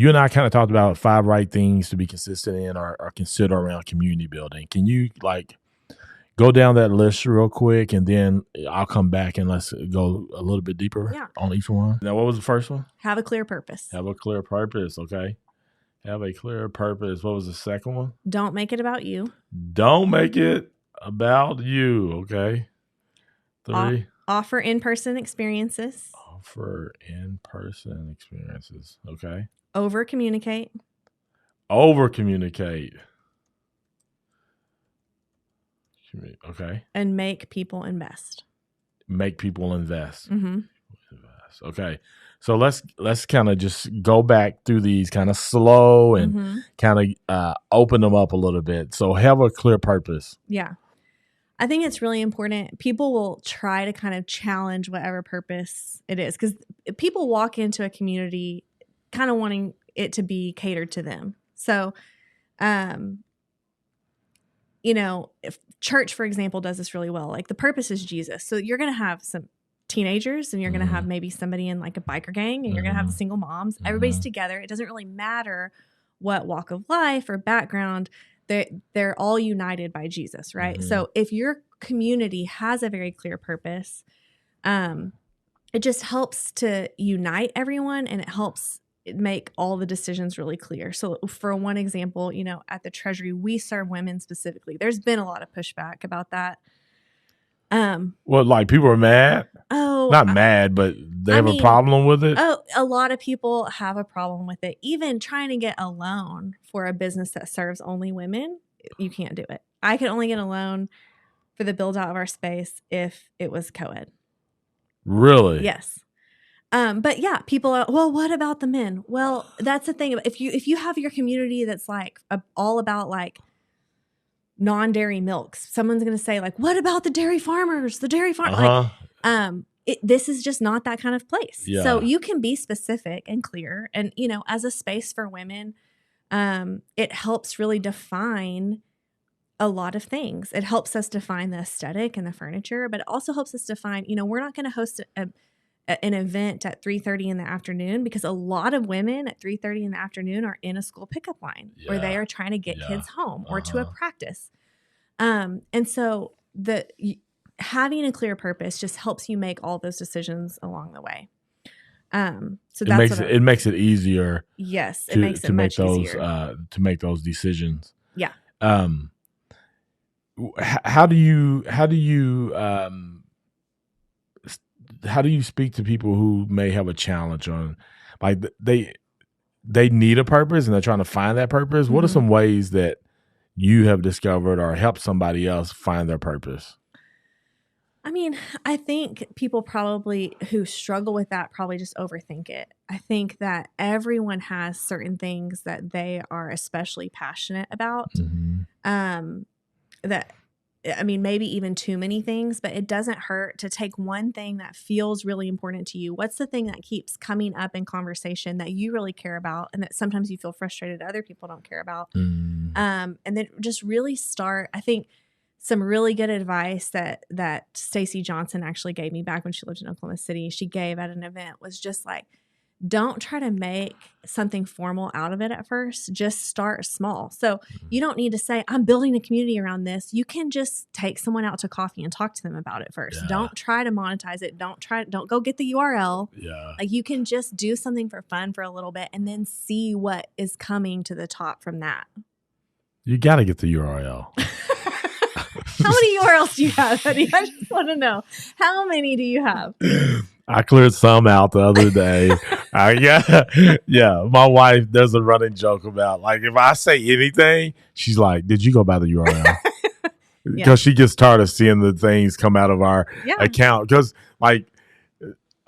you and I kind of talked about 5 right things to be consistent in or consider around community building. Can you like go down that list real quick, and then I'll come back and let's go a little bit deeper on each one. Now, what was the first one? Have a clear purpose. Have a clear purpose. Okay. Have a clear purpose. What was the second one? Don't make it about you. Don't make it about you. Okay. 3. Offer in-person experiences. Offer in-person experiences. Okay. Over communicate. Over communicate. Okay. And make people invest. Make people invest. Mm-hmm. Okay. So let's kind of just go back through these kind of slow and kind of open them up a little bit. So have a clear purpose. Yeah. I think it's really important. People will try to kind of challenge whatever purpose it is, because people walk into a community kind of wanting it to be catered to them. So, if church, for example, does this really well. Like the purpose is Jesus. So you're going to have some teenagers, and you're going to have maybe somebody in like a biker gang, and you're going to have the single moms. Everybody's together. It doesn't really matter what walk of life or background. They're all united by Jesus, right? So if your community has a very clear purpose, it just helps to unite everyone, and it helps make all the decisions really clear. So for one example, at the Treasury, we serve women specifically. There's been a lot of pushback about that. Well, like people are mad? Oh, not mad, but they have a problem with it? Oh, a lot of people have a problem with it. Even trying to get a loan for a business that serves only women, you can't do it. I could only get a loan for the build out of our space if it was co-ed. Really? Yes. But yeah, people are, well, what about the men? Well, that's the thing. If you have your community that's like all about like non-dairy milks, someone's going to say like, what about the dairy farmers? The dairy farm, this is just not that kind of place. Yeah. So you can be specific and clear. And, as a space for women, it helps really define a lot of things. It helps us define the aesthetic and the furniture, but it also helps us define, we're not going to host an event at 3:30 in the afternoon, because a lot of women at 3:30 in the afternoon are in a school pickup line or they are trying to get kids home or to a practice. And so having a clear purpose just helps you make all those decisions along the way. So it makes it easier. Yes, it makes it much easier to make those decisions. Yeah. How do you speak to people who may have a challenge on, like they need a purpose and they're trying to find that purpose? What are some ways that you have discovered or helped somebody else find their purpose? I think people probably who struggle with that probably just overthink it. I think that everyone has certain things that they are especially passionate about. Maybe even too many things, but it doesn't hurt to take one thing that feels really important to you. What's the thing that keeps coming up in conversation that you really care about and that sometimes you feel frustrated other people don't care about? And then just really start, I think some really good advice that Stacey Johnson actually gave me back when she lived in Oklahoma City, she gave at an event, was just like, don't try to make something formal out of it at first. Just start small. So you don't need to say, I'm building a community around this. You can just take someone out to coffee and talk to them about it first. Yeah. Don't try to monetize it. Don't go get the URL. Yeah. Like you can just do something for fun for a little bit and then see what is coming to the top from that. You got to get the URL. How many URLs do you have, Eddie? I just want to know. How many do you have? I cleared some out the other day. Yeah. My wife, there's a running joke about, like, if I say anything, she's like, did you go by the URL? Because she gets tired of seeing the things come out of our account. Because, like,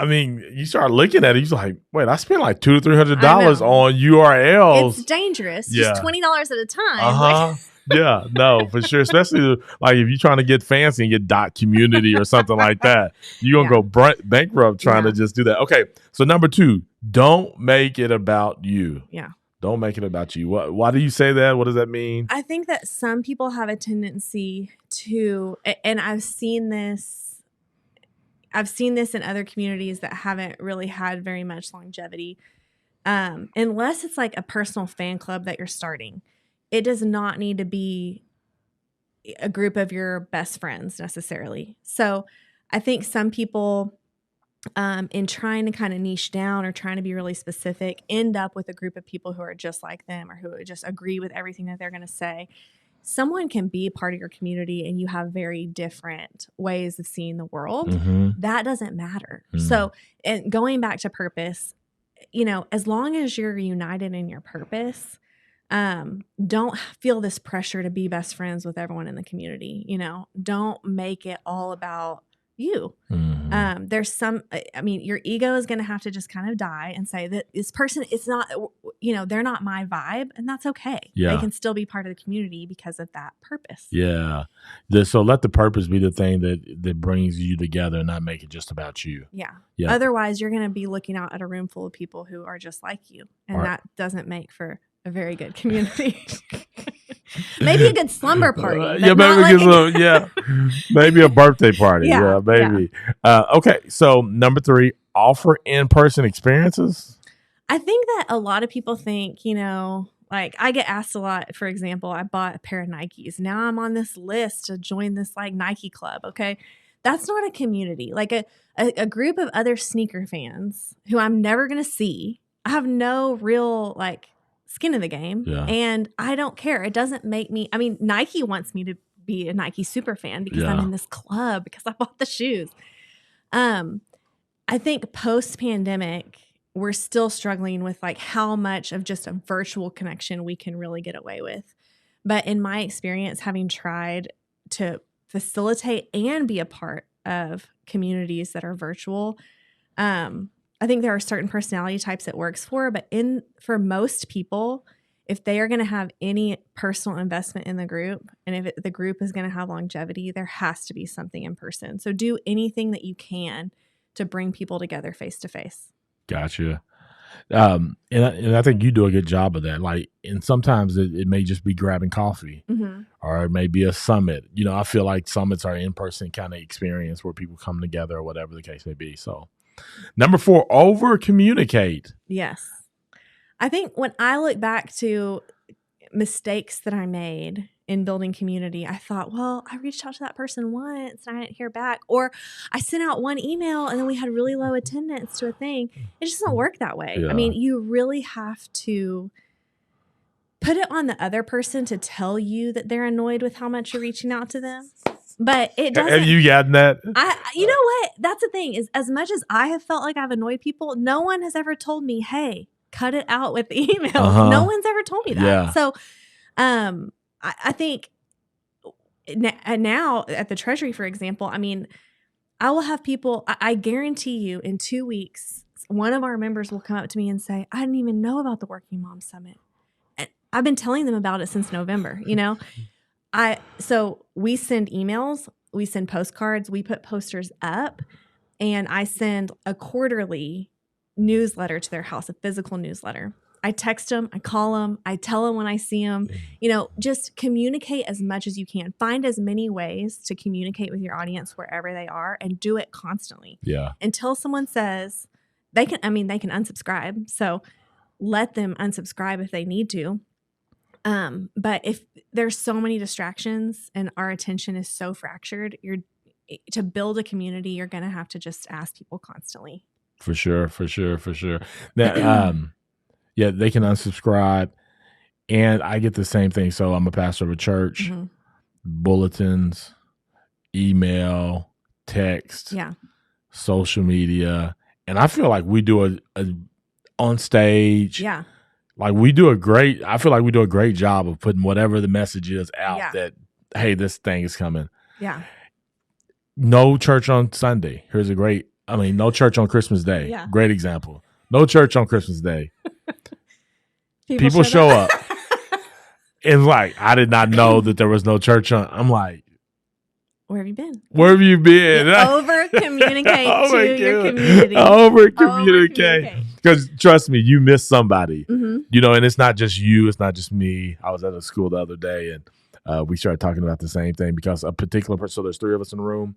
you start looking at it, you're like, wait, I spent like $200 to $300 on URLs. It's dangerous. Just $20 at a time. Like, yeah, no, for sure. Especially like if you're trying to get fancy and get .community or something like that, you're going to go bankrupt trying to just do that. Okay, so number 2, don't make it about you. Yeah. Don't make it about you. Why do you say that? What does that mean? I think that some people have a tendency to, and I've seen this in other communities that haven't really had very much longevity. unless it's like a personal fan club that you're starting, it does not need to be a group of your best friends necessarily. So I think some people, in trying to kind of niche down or trying to be really specific, end up with a group of people who are just like them or who just agree with everything that they're going to say. Someone can be part of your community and you have very different ways of seeing the world. That doesn't matter. So, and going back to purpose, as long as you're united in your purpose, don't feel this pressure to be best friends with everyone in the community. Don't make it all about you. There's your ego is going to have to just kind of die and say that this person is not, they're not my vibe, and that's okay. They can still be part of the community because of that purpose. Yeah. So let the purpose be the thing that brings you together and not make it just about you. Yeah. Otherwise, you're going to be looking out at a room full of people who are just like you, and that doesn't make for a very good community. Maybe a good slumber party. Maybe a birthday party. Maybe. Okay, so number 3, offer in-person experiences. I think that a lot of people think, like I get asked a lot. For example, I bought a pair of Nikes. Now I'm on this list to join this like Nike club. Okay, that's not a community. Like a group of other sneaker fans who I'm never going to see. I have no real like skin in the game, and I don't care. It doesn't make me. I mean, Nike wants me to be a Nike super fan because I'm in this club because I bought the shoes. I think post-pandemic, we're still struggling with like how much of just a virtual connection we can really get away with. But in my experience, having tried to facilitate and be a part of communities that are virtual, I think there are certain personality types it works for, but for most people, if they are going to have any personal investment in the group, and if the group is going to have longevity, there has to be something in person. So do anything that you can to bring people together face to face. Gotcha. And I think you do a good job of that. Like, and sometimes it may just be grabbing coffee, or it may be a summit. I feel like summits are in-person kind of experience where people come together or whatever the case may be. So number 4, over communicate. Yes. I think when I look back to mistakes that I made in building community, I thought, well, I reached out to that person once and I didn't hear back. Or I sent out one email and then we had really low attendance to a thing. It just doesn't work that way. I mean, you really have to put it on the other person to tell you that they're annoyed with how much you're reaching out to them. But it doesn't. Have you gotten that? You know what? That's the thing is, as much as I have felt like I've annoyed people, no one has ever told me, hey, cut it out with the emails. No one's ever told me that. Yeah. So I think now at the Treasury, for example, I mean, I will have people, I guarantee you in 2 weeks, one of our members will come up to me and say, I didn't even know about the Working Mom Summit. And I've been telling them about it since November, So we send emails, we send postcards, we put posters up, and I send a quarterly newsletter to their house, a physical newsletter. I text them, I call them, I tell them when I see them, just communicate as much as you can. Find as many ways to communicate with your audience wherever they are and do it constantly. Yeah. Until someone says they can unsubscribe. So let them unsubscribe if they need to. But if there's so many distractions and our attention is so fractured, to build a community, you're going to have to just ask people constantly. For sure. That, they can unsubscribe, and I get the same thing. So I'm a pastor of a church, bulletins, email, text, social media. And I feel like we do a on stage. Yeah. Like I feel like we do a great job of putting whatever the message is out that, hey, this thing is coming. Yeah. No church on Sunday. No church on Christmas Day. Yeah. Great example. No church on Christmas Day. People show up. And like, I did not know that there was no church on. I'm like, where have you been? Over communicate to your community. Over communicate. Because trust me, you miss somebody. And it's not just you. It's not just me. I was at a school the other day and we started talking about the same thing because a particular person, so there's 3 of us in the room.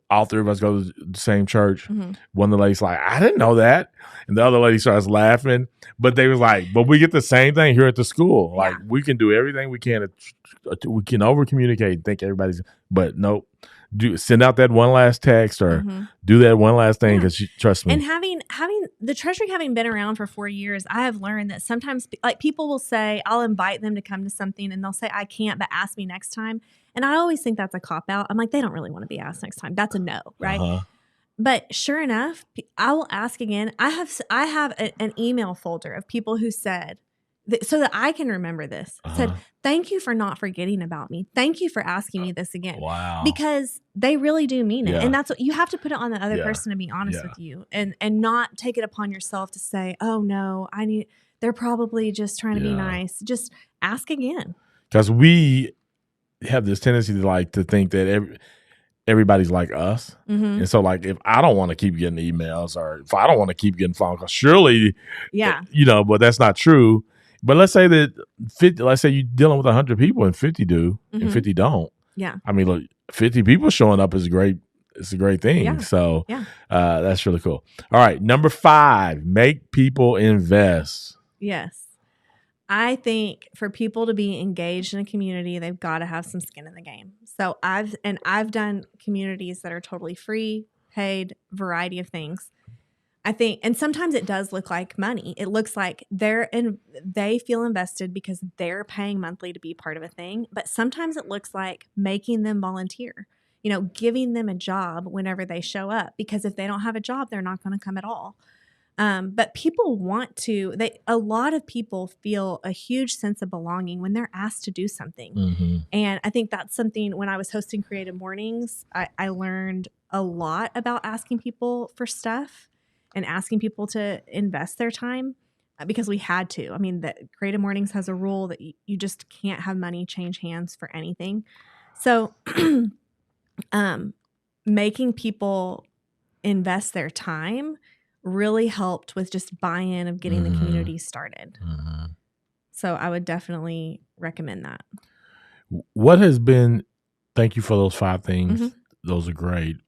all three of us go to the same church. Mhm. One of the ladies like, I didn't know that. And the other lady starts laughing. But they was like, but we get the same thing here at the school. Like, Yeah. we can do everything we can. We can over communicate, think everybody's, but nope. Send out that one last text or do that one last thing because trust me. And having the treasury having been around for 4 years, I have learned that sometimes like people will say, I'll invite them to come to something and they'll say, I can't, but ask me next time. And I always think that's a cop out. I'm like, they don't really want to be asked next time. That's a no, right? But sure enough, I will ask again. I have an email folder of people who said, so that I can remember this, said, thank you for not forgetting about me. Thank you for asking me this again. Wow. Because they really do mean it. And that's what you have to put it on the other person to be honest with you and not take it upon yourself to say, oh no, they're probably just trying to be nice. Just ask again. Because we have this tendency to think that everybody's like us. And so like, if I don't want to keep getting emails or if I don't want to keep getting phone calls, surely, but that's not true. But let's say that let's say you're dealing with 100 people and 50 do and 50 don't. Yeah. I mean, look, 50 people showing up is great. It's a great thing. Yeah. So that's really cool. All right. Number 5, make people invest. Yes. I think for people to be engaged in a community, they've got to have some skin in the game. So I've done communities that are totally free, paid, variety of things. I think, and sometimes it does look like money. It looks like they feel invested because they're paying monthly to be part of a thing. But sometimes it looks like making them volunteer, giving them a job whenever they show up, because if they don't have a job, they're not going to come at all. But people want to, a lot of people feel a huge sense of belonging when they're asked to do something. And I think that's something when I was hosting Creative Mornings, I learned a lot about asking people for stuff and asking people to invest their time because we had to. I mean, the Creative Mornings has a rule that you just can't have money change hands for anything. So making people invest their time really helped with just buy-in of getting the community started. So I would definitely recommend that. What has been, thank you for those 5 things. Those are great.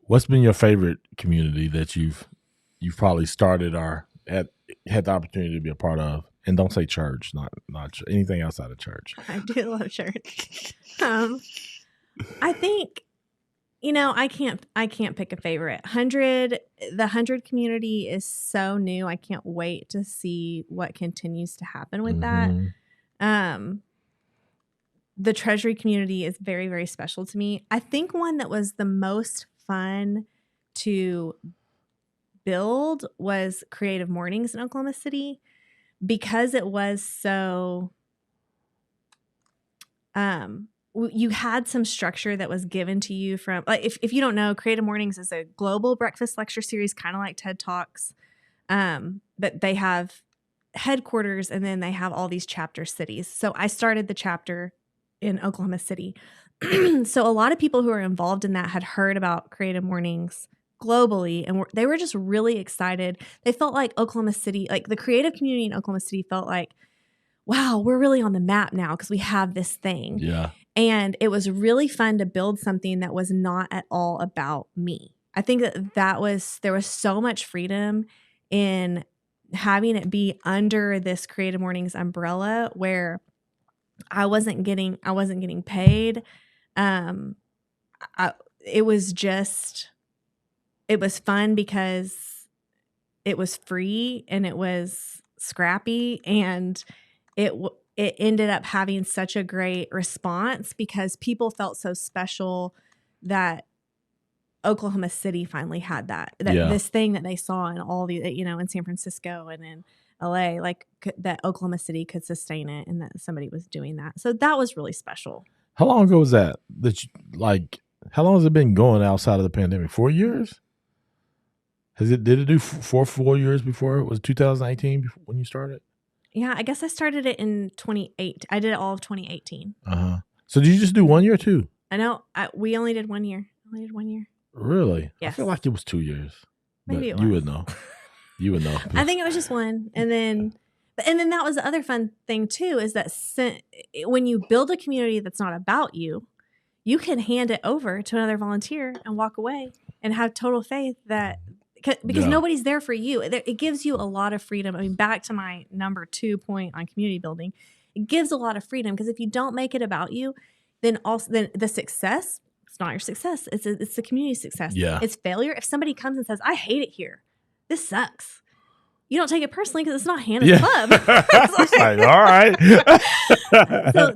What's been your favorite community that you've probably started or had the opportunity to be a part of? And don't say church, not anything outside of church. I do love church. I think, I can't pick a favorite. The 100 community is so new. I can't wait to see what continues to happen with that. The treasury community is very, very special to me. I think one that was the most fun to build was Creative Mornings in Oklahoma City, because it was so you had some structure that was given to you from, like, if you don't know, Creative Mornings is a global breakfast lecture series, kind of like TED Talks, but they have headquarters and then they have all these chapter cities. So I started the chapter in Oklahoma City. So a lot of people who are involved in that had heard about Creative Mornings globally, and they were just really excited. They felt like Oklahoma City, like the creative community in Oklahoma City felt like, wow, we're really on the map now because we have this thing. Yeah. And it was really fun to build something that was not at all about me. I think there was so much freedom in having it be under this Creative Mornings umbrella where I wasn't getting paid. It was fun because it was free and it was scrappy, and it ended up having such a great response because people felt so special that Oklahoma City finally had this thing that they saw in all the, in San Francisco and in LA, like that Oklahoma City could sustain it and that somebody was doing that. So that was really special. How long ago was that? How long has it been going outside of the pandemic? 4 years? Did it do 4 years before? It was 2018 when you started? Yeah, I guess I started it in 2008. I did it all of 2018. So did you just do 1 year or 2? I know. We only did 1 year. Really? Yes. I feel like it was 2 years. Maybe it was. You would know. You would know. I think it was just 1. And then that was the other fun thing too, is that when you build a community that's not about you, you can hand it over to another volunteer and walk away and have total faith that because nobody's there for you. It gives you a lot of freedom. I mean, back to my number 2 point on community building, it gives a lot of freedom because if you don't make it about you, then the success, it's not your success. It's the community success. Yeah. It's failure. If somebody comes and says, I hate it here, this sucks, you don't take it personally because it's not Hannah's club. It's like, all right. So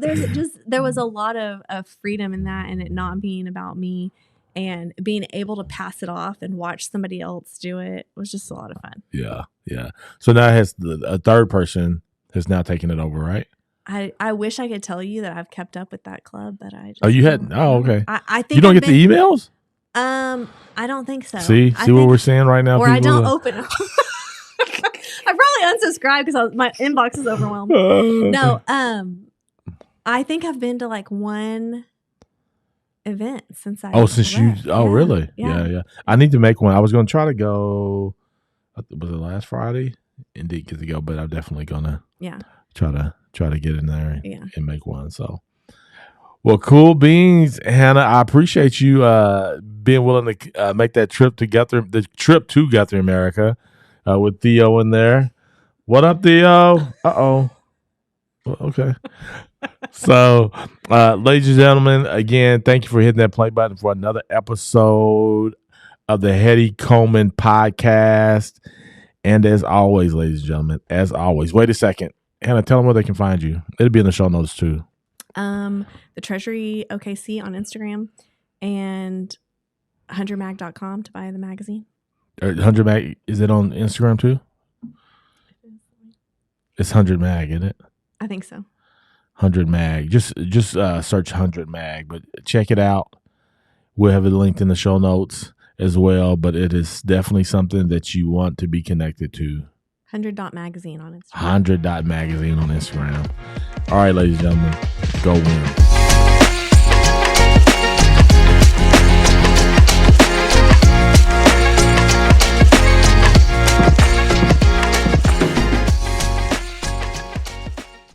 there was a lot of freedom in that, and it not being about me, and being able to pass it off and watch somebody else do it was just a lot of fun. Yeah, yeah. So now a third person has now taken it over, right? I wish I could tell you that I've kept up with that club, but I just okay. I think you don't get the emails? I don't think so. See what we're saying right now? Or I don't open them. I probably unsubscribed because my inbox is overwhelmed. No, I think I've been to like one event since I really? Yeah. I need to make one. I was going to try to go. Was it last Friday? Indeed, get to go, but I'm definitely gonna try to get in there and make one. So, well, cool beans, Hannah. I appreciate you being willing to make that trip to Guthrie, America, with Theo in there. What up, Theo? Well, okay. So, ladies and gentlemen, again, thank you for hitting that play button for another episode of the Hetty Coleman podcast. And as always, ladies and gentlemen, wait a second. Hannah, tell them where they can find you. It'll be in the show notes too. The Treasury OKC on Instagram and 100mag.com to buy the magazine. 100mag, is it on Instagram too? It's 100mag, isn't it? I think so. 100mag. Just search 100mag, but check it out. We'll have it linked in the show notes as well, but it is definitely something that you want to be connected to. 100.magazine on Instagram. 100.magazine on Instagram. All right, ladies and gentlemen, go win.